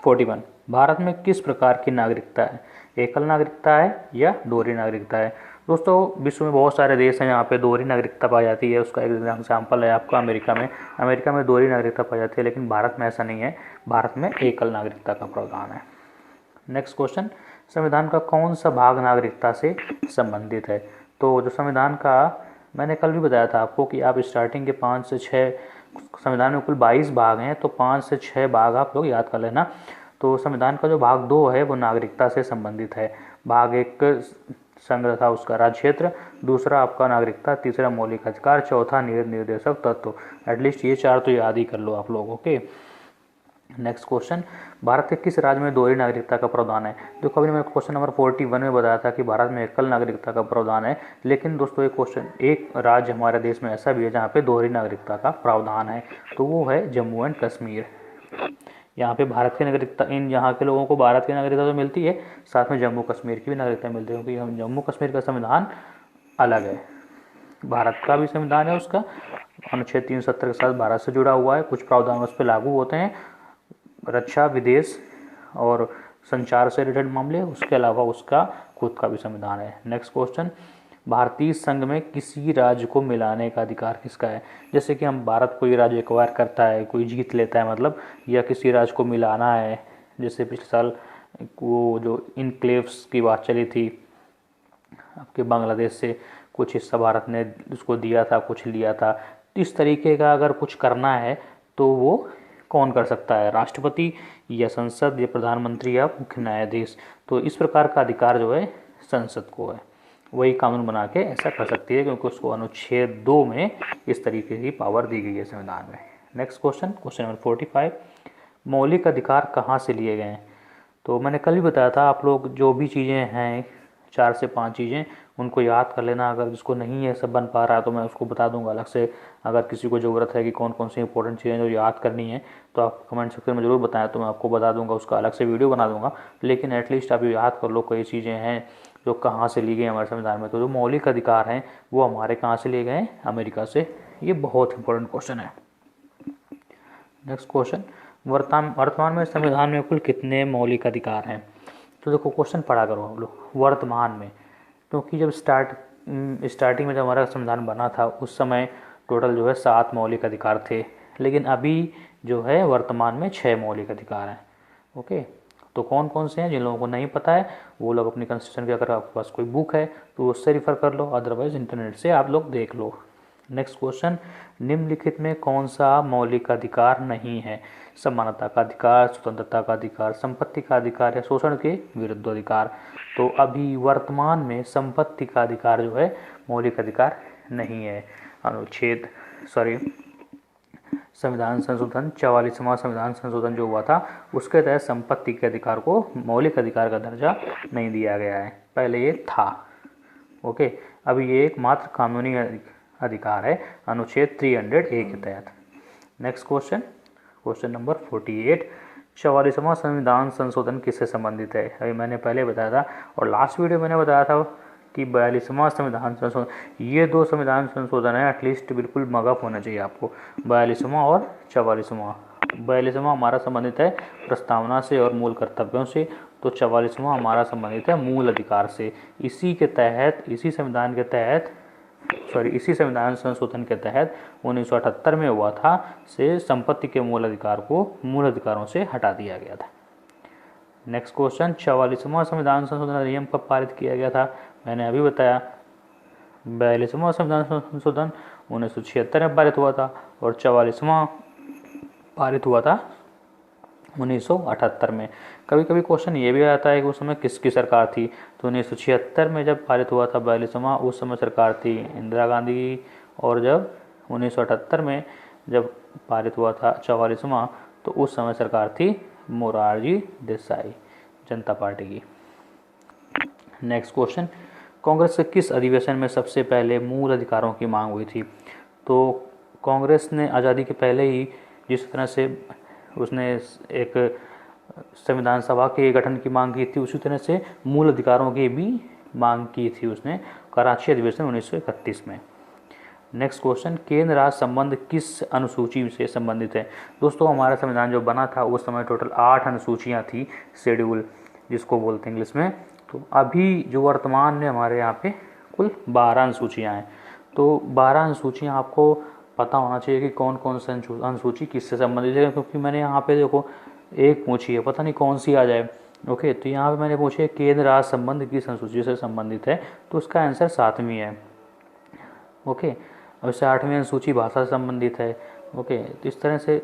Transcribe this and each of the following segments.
41 भारत में किस प्रकार की नागरिकता है? एकल नागरिकता है या दोहरी नागरिकता है? दोस्तों विश्व में बहुत सारे देश हैं जहाँ पे दोहरी नागरिकता पाई जाती है। उसका एक एग्जाम्पल है आपका अमेरिका में दोहरी नागरिकता पाई जाती है, लेकिन भारत में ऐसा नहीं है। भारत में एकल नागरिकता का प्रावधान है। नेक्स्ट क्वेश्चन, संविधान का कौन सा भाग नागरिकता से संबंधित है? तो जो संविधान का, मैंने कल भी बताया था आपको कि आप स्टार्टिंग के 5 से 6, संविधान में कुल 22 भाग हैं, तो 5 से 6 भाग आप लोग याद कर लेना। तो संविधान का जो भाग 2 है वो नागरिकता से संबंधित है। भाग 1 संग्रह था उसका राज्य क्षेत्र, दूसरा आपका नागरिकता, तीसरा मौलिक अधिकार, चौथा निर्देशक तत्व। एटलीस्ट ये 4 तो याद ही कर लो आप लोग। ओके, नेक्स्ट क्वेश्चन, भारत के किस राज्य में दोहरी नागरिकता का प्रावधान है? तो कभी मैंने क्वेश्चन नंबर 41 में बताया था कि भारत में एकल नागरिकता का प्रावधान है, लेकिन दोस्तों एक राज्य हमारे देश में ऐसा भी है जहाँ पे दोहरी नागरिकता का प्रावधान है, तो वो है जम्मू एंड कश्मीर। यहाँ पे भारत की नागरिकता, इन यहाँ के लोगों को भारत की नागरिकता तो मिलती है, साथ में जम्मू कश्मीर की भी नागरिकता मिलती है, क्योंकि हम जम्मू कश्मीर का संविधान अलग है। भारत का भी संविधान है, उसका अनुच्छेद 370 के साथ भारत से जुड़ा हुआ है, कुछ प्रावधान उस पर लागू होते हैं, रक्षा, विदेश और संचार से रिलेटेड मामले, उसके अलावा उसका खुद का भी संविधान है। नेक्स्ट क्वेश्चन, भारतीय संघ में किसी राज्य को मिलाने का अधिकार किसका है? जैसे कि हम भारत कोई राज्य एक्वायर करता है, कोई जीत लेता है मतलब, या किसी राज्य को मिलाना है, जैसे पिछले साल वो जो इनक्लेव्स की बात चली थी, आपके बांग्लादेश से कुछ हिस्सा भारत ने उसको दिया था, कुछ लिया था, इस तरीके का अगर कुछ करना है तो वो कौन कर सकता है? राष्ट्रपति या संसद या प्रधानमंत्री या मुख्य न्यायाधीश। तो इस प्रकार का अधिकार जो है संसद को है, वही कानून बना के ऐसा कर सकती है, क्योंकि उसको अनुच्छेद 2 में इस तरीके की पावर दी गई है संविधान में। नेक्स्ट क्वेश्चन, क्वेश्चन नंबर 45, मौलिक अधिकार कहाँ से लिए गए हैं? तो मैंने कल भी बताया था, आप लोग जो भी चीज़ें हैं 4 से 5 चीज़ें उनको याद कर लेना। अगर जिसको नहीं है सब बन पा रहा है तो मैं उसको बता दूंगा अलग से। अगर किसी को ज़रूरत है कि कौन कौन सी इंपॉर्टेंट चीज़ें जो याद करनी है तो आप कमेंट सेक्शन में ज़रूर बताएं, तो मैं आपको बता दूंगा, उसका अलग से वीडियो बना दूंगा। लेकिन एटलीस्ट आप याद कर लो कई चीज़ें हैं जो कहाँ से ली गई हमारे संविधान में। तो जो मौलिक अधिकार हैं वो हमारे कहाँ से लिए गए हैं? अमेरिका से। ये बहुत इंपॉर्टेंट क्वेश्चन है। नेक्स्ट क्वेश्चन, वर्तमान में संविधान में कुल कितने मौलिक अधिकार हैं? तो देखो क्वेश्चन पढ़ा करो हम लोग वर्तमान में, क्योंकि जब स्टार्टिंग में जब हमारा संविधान बना था उस समय टोटल जो है 7 मौलिक अधिकार थे, लेकिन अभी जो है वर्तमान में 6 मौलिक अधिकार हैं। ओके, तो कौन कौन से हैं? जिन लोगों को नहीं पता है वो लोग अपनी कॉन्स्टिट्यूशन की, अगर आपके पास कोई बुक है तो उससे रिफ़र कर लो, अदरवाइज इंटरनेट से आप लोग देख लो। नेक्स्ट क्वेश्चन, निम्नलिखित में कौन सा मौलिक अधिकार नहीं है? समानता का अधिकार, स्वतंत्रता का अधिकार, संपत्ति का अधिकार या शोषण के विरुद्ध अधिकार। तो अभी वर्तमान में संपत्ति का अधिकार जो है मौलिक अधिकार नहीं है। संविधान संशोधन 44वां संविधान संशोधन जो हुआ था उसके तहत संपत्ति के अधिकार को मौलिक अधिकार का दर्जा नहीं दिया गया है, पहले ये था। ओके, अभी ये एक मात्र कानूनी अधिकार है अनुच्छेद 300A के तहत। नेक्स्ट क्वेश्चन, क्वेश्चन नंबर 48, 44वां संविधान संशोधन किससे संबंधित है? अभी मैंने पहले बताया था और लास्ट वीडियो मैंने बताया था कि 42वां संविधान संशोधन, ये 2 संविधान संशोधन है, एटलीस्ट बिल्कुल मगअप होना चाहिए आपको, 42वां और 44वां। 42वां हमारा संबंधित है प्रस्तावना से और मूल कर्तव्यों से, तो 44वां हमारा संबंधित है मूल अधिकार से। इसी संविधान संशोधन के तहत 1978 में हुआ था, से संपत्ति के मूल अधिकार को मूल अधिकारों से हटा दिया गया था। नेक्स्ट क्वेश्चन, 44वां संविधान संशोधन अधिनियम कब पारित किया गया था? मैंने अभी बताया 42वां संविधान संशोधन 1976 में पारित हुआ था और 44वां पारित हुआ था 1978 में। कभी कभी क्वेश्चन ये भी आता है कि उस समय किसकी सरकार थी? तो 1976 में जब पारित हुआ था 42वां, उस समय सरकार थी इंदिरा गांधी की, और जब 1978 में जब पारित हुआ था 44वां तो उस समय सरकार थी मोरारजी देसाई जनता पार्टी की। नेक्स्ट क्वेश्चन, कांग्रेस के किस अधिवेशन में सबसे पहले मूल अधिकारों की मांग हुई थी? तो कांग्रेस ने आज़ादी के पहले ही जिस तरह से उसने एक संविधान सभा के गठन की मांग की थी, उसी तरह से मूल अधिकारों की भी मांग की थी उसने कराची अधिवेशन 1931 में। नेक्स्ट क्वेश्चन, केंद्र राज्य संबंध किस अनुसूची से संबंधित है? दोस्तों हमारा संविधान जो बना था उस समय टोटल 8 अनुसूचियाँ थी, शेड्यूल जिसको बोलते हैं इंग्लिश में। तो अभी जो वर्तमान में हमारे यहाँ पे कुल 12 अनुसूचियाँ हैं। तो 12 अनुसूचियाँ आपको पता होना चाहिए कि कौन कौन सी अनुसूची किससे संबंधित है, क्योंकि मैंने यहाँ पे देखो एक पूछी है, पता नहीं कौन सी आ जाए। ओके, तो यहाँ पे मैंने पूछी है केंद्र राज्य संबंध किस अनुसूची से संबंधित है, तो उसका आंसर 7वीं है। ओके, अब इससे 8वीं अनुसूची भाषा से संबंधित है। ओके, तो इस तरह से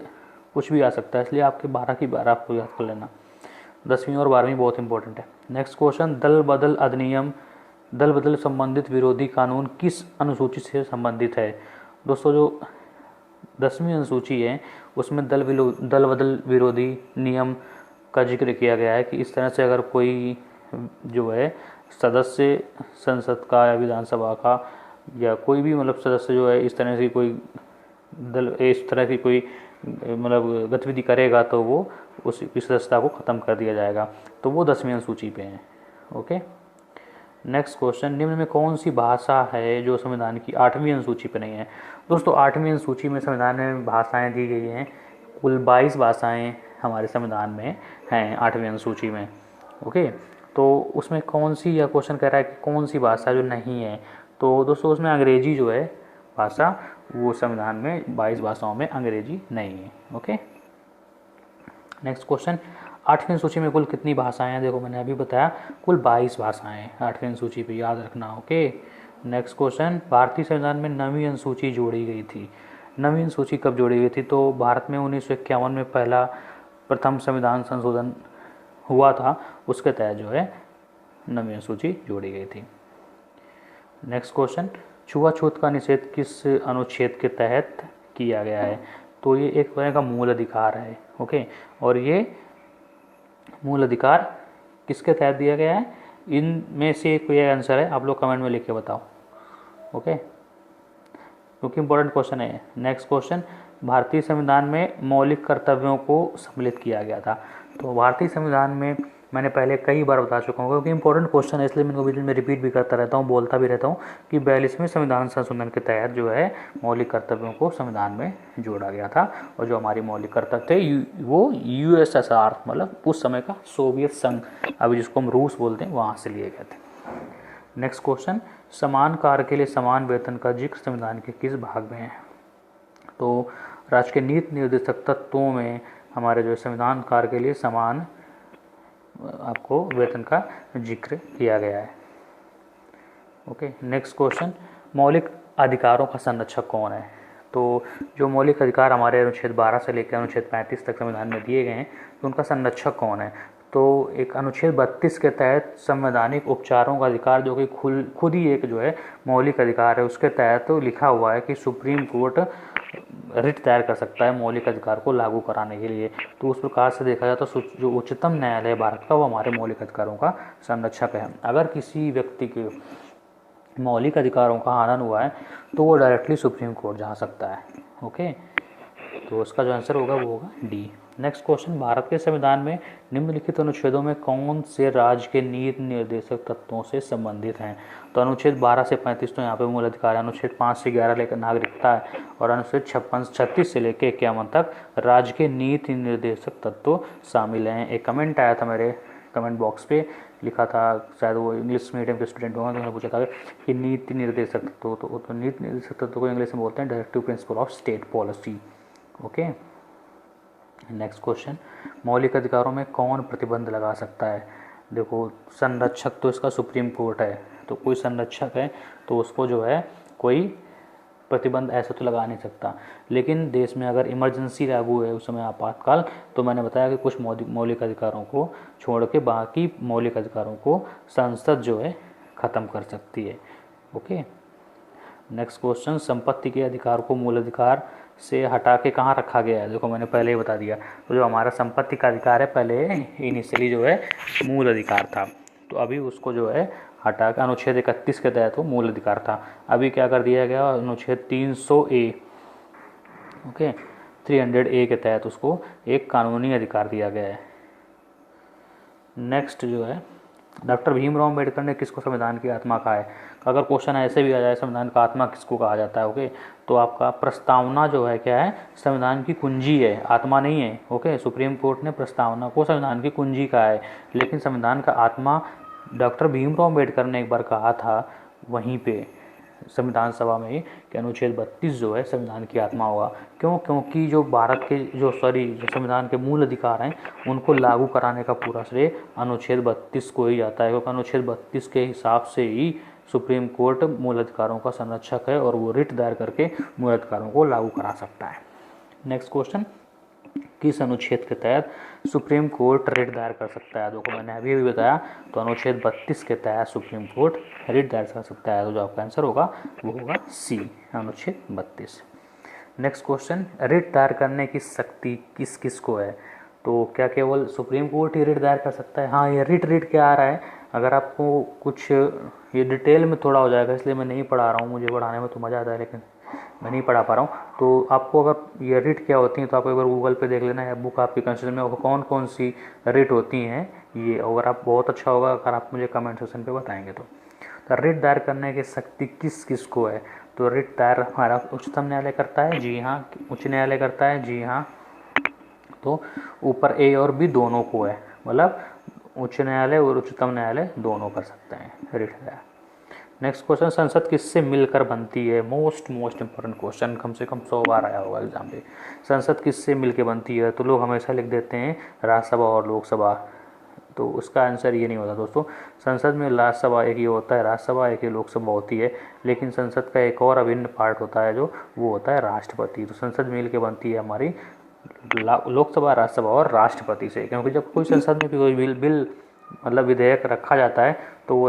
कुछ भी आ सकता है, इसलिए आपके 12 की 12 आपको याद कर लेना। 10वीं और 12वीं बहुत इंपॉर्टेंट है। नेक्स्ट क्वेश्चन, दल बदल अधिनियम, दल बदल संबंधित विरोधी कानून किस अनुसूची से संबंधित है? दोस्तों जो 10वीं अनुसूची है उसमें दल बदल विरोधी नियम का जिक्र किया गया है कि इस तरह से अगर कोई जो है सदस्य संसद का या विधानसभा का या कोई भी मतलब सदस्य जो है इस तरह से कोई इस तरह की कोई मतलब गतिविधि करेगा तो वो उस सदस्यता को ख़त्म कर दिया जाएगा। तो वो 10वीं अनुसूची पे हैं। ओके, नेक्स्ट क्वेश्चन, निम्न में कौन सी भाषा है जो संविधान की 8वीं अनुसूची पे नहीं है? दोस्तों 8वीं अनुसूची में संविधान में भाषाएं दी गई हैं, कुल 22 भाषाएं हमारे संविधान में हैं 8वीं अनुसूची में। ओके, तो उसमें कौन सी, या क्वेश्चन कह रहा है कि कौन सी भाषा जो नहीं है, तो दोस्तों उसमें अंग्रेजी जो है भाषा, वो संविधान में 22 भाषाओं में अंग्रेजी नहीं है। ओके, नेक्स्ट क्वेश्चन, 8वीं सूची में कुल कितनी भाषाएं हैं? देखो मैंने अभी बताया कुल 22 भाषाएं हैं 8वीं सूची पे, याद रखना। ओके, नेक्स्ट क्वेश्चन, भारतीय संविधान में 9वीं अनुसूची जोड़ी गई थी। 9वीं अनुसूची कब जोड़ी गई थी? तो भारत में 1951 में प्रथम संविधान संशोधन हुआ था, उसके तहत जो है 9वीं अनुसूची जोड़ी गई थी। नेक्स्ट क्वेश्चन, छुआछूत का निषेध किस अनुच्छेद के तहत किया गया है? तो ये एक तरह का मूल अधिकार है। ओके, और ये मूल अधिकार किसके तहत दिया गया है? इनमें से कोई आंसर है, आप लोग कमेंट में लिख के बताओ। ओके, क्योंकि इंपॉर्टेंट क्वेश्चन है। नेक्स्ट क्वेश्चन, भारतीय संविधान में मौलिक कर्तव्यों को सम्मिलित किया गया था। तो भारतीय संविधान में मैंने पहले कई बार बता चुका हूँ, क्योंकि इंपॉर्टेंट क्वेश्चन है इसलिए मैं इनको वीडियो में रिपीट भी करता रहता हूँ, बोलता भी रहता हूँ कि 42वें संविधान संशोधन के तहत जो है मौलिक कर्तव्यों को संविधान में जोड़ा गया था। और जो हमारी मौलिक कर्तव्य थे वो USSR मतलब उस समय का सोवियत संघ, अभी जिसको हम रूस बोलते हैं, वहाँ से लिए गए थे। नेक्स्ट क्वेश्चन, समान कार्य के लिए समान वेतन का जिक्र संविधान के किस भाग में है? तो राज्य के नीति निर्देशक तत्वों में हमारे जो संविधान कार्य के लिए समान आपको वेतन का जिक्र किया गया है। ओके, नेक्स्ट क्वेश्चन, मौलिक अधिकारों का संरक्षक कौन है? तो जो मौलिक अधिकार हमारे अनुच्छेद 12 से लेकर अनुच्छेद 35 तक संविधान में दिए गए हैं, तो उनका संरक्षक कौन है? तो एक अनुच्छेद 32 के तहत संवैधानिक उपचारों का अधिकार, जो कि खुद ही एक जो है मौलिक अधिकार है, उसके तहत तो लिखा हुआ है कि सुप्रीम कोर्ट रिट दायर कर सकता है मौलिक अधिकार को लागू कराने के लिए। तो उस प्रकार से देखा जाए तो जो उच्चतम न्यायालय भारत का, वो हमारे मौलिक अधिकारों का संरक्षक है। अगर किसी व्यक्ति के मौलिक अधिकारों का हनन हुआ है तो वो डायरेक्टली सुप्रीम कोर्ट जा सकता है। ओके, तो उसका जो आंसर होगा वो होगा डी। नेक्स्ट क्वेश्चन, भारत के संविधान में निम्नलिखित अनुच्छेदों में कौन से राज्य के नीति निर्देशक तत्वों से संबंधित हैं? तो अनुच्छेद 12 से 35 तो यहाँ पे मूल अधिकार है, अनुच्छेद 5 से 11 लेकर नागरिकता है, और अनुच्छेद 36 से लेकर 51 तक राज्य के नीति निर्देशक तत्व शामिल हैं। एक कमेंट आया था मेरे कमेंट बॉक्स पे, लिखा था, शायद वो इंग्लिश मीडियम के स्टूडेंट होंगे, तो उन्होंने पूछा था कि नीति निर्देशक तत्व, तो नीति निर्देशक तत्व को इंग्लिश में बोलते हैं directive principle of state policy. Okay, next question, मौलिक अधिकारों में कौन प्रतिबंध लगा सकता है? देखो संरक्षक तो इसका सुप्रीम कोर्ट है, तो कोई संरक्षक है तो उसको जो है कोई प्रतिबंध ऐसा तो लगा नहीं सकता। लेकिन देश में अगर इमरजेंसी लागू है, उस समय आपातकाल, तो मैंने बताया कि कुछ मौलिक अधिकारों को छोड़ के बाकी मौलिक अधिकारों को संसद जो है ख़त्म कर सकती है। ओके, नेक्स्ट क्वेश्चन, संपत्ति के अधिकार को मूल अधिकार से हटा के कहाँ रखा गया है? देखो मैंने पहले ही बता दिया, तो जो हमारा संपत्ति का अधिकार है पहले इनिशियली जो है मूल अधिकार था, तो अभी उसको जो है हटा कर अनुच्छेद 31 के तहत वो मूल अधिकार था, अभी क्या कर दिया गया, अनुच्छेद 300A ओके 300A के तहत उसको एक कानूनी अधिकार दिया गया है। नेक्स्ट जो है डॉक्टर भीमराव अम्बेडकर ने किसको संविधान की आत्मा कहा है? अगर क्वेश्चन ऐसे भी आ जाए संविधान का आत्मा किसको कहा जाता है, ओके, तो आपका प्रस्तावना जो है क्या है, संविधान की कुंजी है, आत्मा नहीं है। ओके, सुप्रीम कोर्ट ने प्रस्तावना को संविधान की कुंजी कहा है, लेकिन संविधान का आत्मा डॉक्टर भीमराव अम्बेडकर ने एक बार कहा था वहीं पे संविधान सभा में ही कि अनुच्छेद 32 जो है संविधान की आत्मा होगा। क्यों? क्योंकि जो भारत के जो संविधान के मूल अधिकार हैं उनको लागू कराने का पूरा श्रेय अनुच्छेद 32 को ही जाता है, क्योंकि अनुच्छेद 32 के हिसाब से ही सुप्रीम कोर्ट मूल अधिकारों का संरक्षक है और वो रिट दायर करके मूल अधिकारों को लागू करा सकता है। नेक्स्ट क्वेश्चन, किस अनुच्छेद के तहत सुप्रीम कोर्ट रिट दायर कर सकता है? देखो मैंने अभी बताया, तो अनुच्छेद 32 के तहत सुप्रीम कोर्ट रिट दायर कर सकता है, तो जो आपका आंसर होगा वो होगा सी, अनुच्छेद 32। नेक्स्ट क्वेश्चन, रिट दायर करने की शक्ति किस किस को है? तो क्या केवल सुप्रीम कोर्ट ही रिट दायर कर सकता है? हाँ, ये रिट क्या आ रहा है, अगर आपको कुछ ये डिटेल में थोड़ा हो जाएगा इसलिए मैं नहीं पढ़ा रहा हूँ, मुझे पढ़ाने में तो मज़ा आता है लेकिन मैं नहीं पढ़ा पा रहा हूँ। तो आपको अगर ये रिट क्या होती हैं तो आप एक बार गूगल पे देख लेना, या बुक आपकी कंसिडर में कौन कौन सी रिट होती हैं ये, अगर आप बहुत अच्छा होगा अगर आप मुझे कमेंट सेक्शन पे बताएंगे तो रिट दायर करने की शक्ति किस किस को है? तो रिट दायर हमारा उच्चतम न्यायालय करता है, जी हाँ। उच्च न्यायालय करता है, जी हाँ। तो ऊपर ए और बी दोनों को है, मतलब उच्च न्यायालय और उच्चतम न्यायालय दोनों कर सकते हैं रिट दायर। नेक्स्ट क्वेश्चन, संसद किससे मिलकर बनती है? मोस्ट इंपॉर्टेंट क्वेश्चन, कम से कम 100 बार आया होगा एग्जाम पे। संसद किससे मिलकर बनती है? तो लोग हमेशा लिख देते हैं राज्यसभा और लोकसभा, तो उसका आंसर ये नहीं होता दोस्तों। संसद में राज्यसभा एक ही होता है, राज्यसभा एक ही लोकसभा होती है, लेकिन संसद का एक और अभिन्न पार्ट होता है जो वो होता है राष्ट्रपति। तो संसद मिल के बनती है हमारी लोकसभा, राज्यसभा और राष्ट्रपति से, क्योंकि जब कोई संसद में कोई बिल मतलब विधेयक रखा जाता है तो वो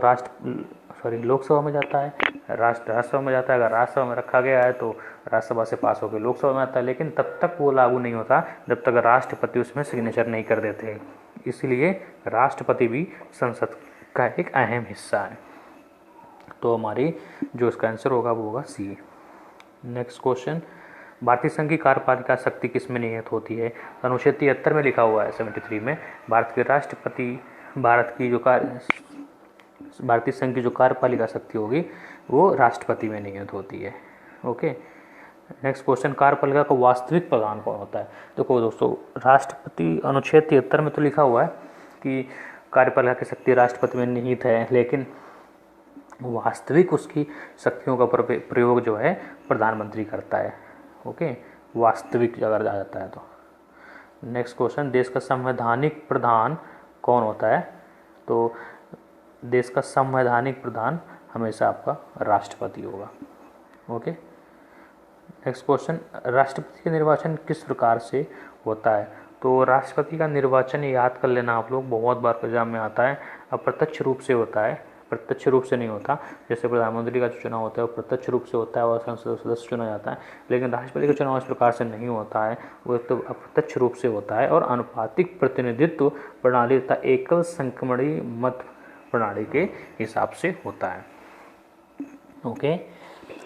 लोकसभा में जाता है, राज्यसभा में जाता है। अगर राज्यसभा में रखा गया है तो राज्यसभा से पास होकर लोकसभा में आता है, लेकिन तब तक वो लागू नहीं होता जब तक राष्ट्रपति उसमें सिग्नेचर नहीं कर देते। इसलिए राष्ट्रपति भी संसद का एक अहम हिस्सा है। तो हमारी जो इसका आंसर होगा वो होगा सी। नेक्स्ट क्वेश्चन, भारतीय संघ की कार्यपालिका शक्ति किस में निहित होती है? अनुच्छेद 73 में लिखा हुआ है, 73 में, भारत के राष्ट्रपति भारतीय संघ की जो कार्यपालिका शक्ति होगी वो राष्ट्रपति में निहित होती है। ओके, नेक्स्ट क्वेश्चन, कार्यपालिका का वास्तविक प्रधान कौन होता है? देखो दोस्तों, राष्ट्रपति अनुच्छेद 73 में तो लिखा हुआ है कि कार्यपालिका की शक्ति राष्ट्रपति में निहित है, लेकिन वास्तविक उसकी शक्तियों का प्रयोग जो है प्रधानमंत्री करता है। ओके, वास्तविक अगर आ जाता है तो। नेक्स्ट क्वेश्चन, देश का संवैधानिक प्रधान कौन होता है? तो देश का संवैधानिक प्रधान हमेशा आपका राष्ट्रपति होगा। ओके, नेक्स्ट क्वेश्चन, राष्ट्रपति का निर्वाचन किस प्रकार से होता है? तो राष्ट्रपति का निर्वाचन याद कर लेना आप लोग, बहुत बार एग्जाम में आता है। अप्रत्यक्ष रूप से होता है, प्रत्यक्ष रूप से नहीं होता। जैसे प्रधानमंत्री का जो चुनाव होता है वो प्रत्यक्ष रूप से होता है और संसद सदस्य चुना जाता है, लेकिन राष्ट्रपति का चुनाव इस प्रकार से नहीं होता है, वो तो अप्रत्यक्ष रूप से होता है और अनुपातिक प्रतिनिधित्व प्रणाली तथा एकल संक्रमणी मत प्रणाली के हिसाब से होता है। ओके,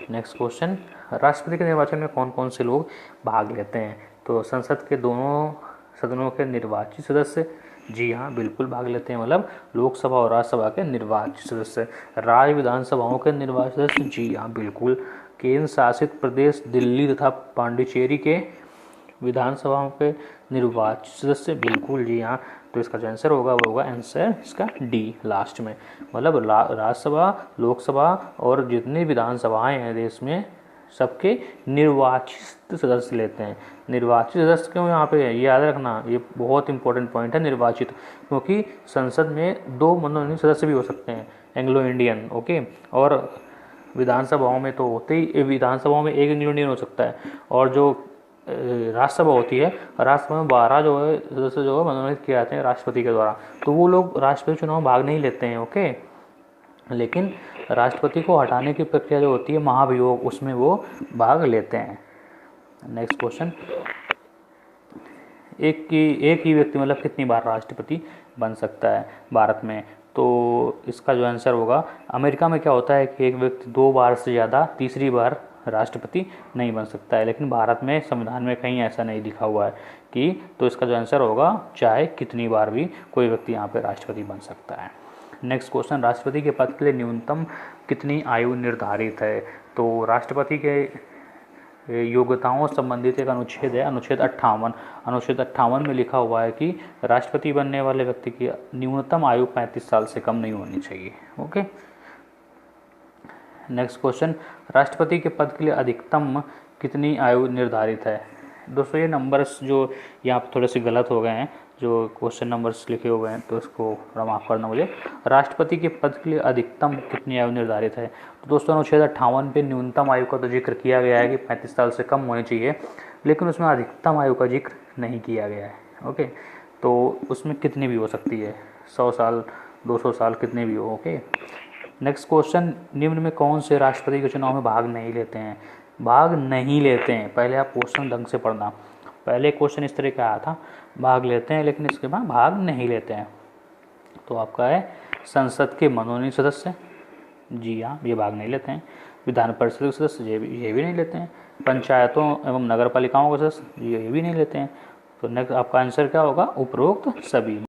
नेक्स्ट क्वेश्चन, राष्ट्रपति के निर्वाचन में कौन कौन से लोग भाग लेते हैं? तो संसद के दोनों सदनों के निर्वाचित सदस्य, जी हाँ बिल्कुल भाग लेते हैं, मतलब लोकसभा और राज्यसभा के निर्वाचित सदस्य। राज्य विधानसभाओं के निर्वाचित सदस्य, जी हाँ बिल्कुल। केंद्र शासित प्रदेश दिल्ली तथा पांडिचेरी के विधानसभाओं के निर्वाचित सदस्य, बिल्कुल जी हाँ। तो इसका जो आंसर होगा वो होगा आंसर इसका डी लास्ट में, मतलब राज्यसभा, लोकसभा और जितनी विधानसभाएं हैं देश में सबके निर्वाचित सदस्य लेते हैं। निर्वाचित सदस्य क्यों यहाँ पे है ये याद रखना, ये बहुत इंपॉर्टेंट पॉइंट है निर्वाचित, क्योंकि संसद में 2 मनोनीत सदस्य भी हो सकते हैं, एंग्लो इंडियन। ओके, और विधानसभाओं में तो होते ही, विधानसभाओं में 1 एंग्लो इंडियन हो सकता है, और जो राज्यसभा होती है, राज्यसभा में 12 जो है सदस्य जो है मनोनीत किए जाते हैं राष्ट्रपति के द्वारा, तो वो लोग राष्ट्रपति चुनाव भाग नहीं लेते हैं। ओके, लेकिन राष्ट्रपति को हटाने की प्रक्रिया जो होती है महाभियोग, उसमें वो भाग लेते हैं। नेक्स्ट क्वेश्चन, एक ही व्यक्ति मतलब कितनी बार राष्ट्रपति बन सकता है भारत में? तो इसका जो आंसर होगा, अमेरिका में क्या होता है कि एक व्यक्ति 2 बार से ज़्यादा तीसरी बार राष्ट्रपति नहीं बन सकता है, लेकिन भारत में संविधान में कहीं ऐसा नहीं लिखा हुआ है कि, तो इसका जो आंसर होगा चाहे कितनी बार भी कोई व्यक्ति यहाँ पे राष्ट्रपति बन सकता है। नेक्स्ट क्वेश्चन, राष्ट्रपति के पद के लिए न्यूनतम कितनी आयु निर्धारित है? तो राष्ट्रपति के योग्यताओं से संबंधित एक अनुच्छेद है, अनुच्छेद 58। अनुच्छेद 58 में लिखा हुआ है कि राष्ट्रपति बनने वाले व्यक्ति की न्यूनतम आयु 35 साल से कम नहीं होनी चाहिए। ओके। नेक्स्ट क्वेश्चन, राष्ट्रपति के पद के लिए अधिकतम कितनी आयु निर्धारित है? दोस्तों ये नंबर्स जो यहाँ पर थोड़े से गलत हो गए हैं, जो क्वेश्चन नंबर्स लिखे हुए हैं, तो इसको थोड़ा माफ़ करना मुझे। राष्ट्रपति के पद के लिए अधिकतम कितनी आयु निर्धारित है? तो दोस्तों अनुच्छेद 58 पे न्यूनतम आयु का तो जिक्र किया गया है कि 35 साल से कम होनी चाहिए, लेकिन उसमें अधिकतम आयु का जिक्र नहीं किया गया है। ओके, तो उसमें कितनी भी हो सकती है, 100 साल, 200 साल, कितने भी हो। ओके। नेक्स्ट क्वेश्चन, निम्न में कौन से राष्ट्रपति के चुनाव में भाग नहीं लेते हैं? भाग नहीं लेते हैं, पहले आप क्वेश्चन ढंग से पढ़ना। पहले क्वेश्चन इस तरह का आया था, भाग लेते हैं, लेकिन इसके बाद भाग नहीं लेते हैं। तो आपका है संसद के मनोनीत सदस्य, जी हाँ, ये भाग नहीं लेते हैं। विधान परिषद के सदस्य, ये भी नहीं लेते हैं। पंचायतों एवं नगर पालिकाओं के सदस्य, ये भी नहीं लेते हैं। तो नेक्स्ट आपका आंसर क्या होगा? उपरोक्त सभी।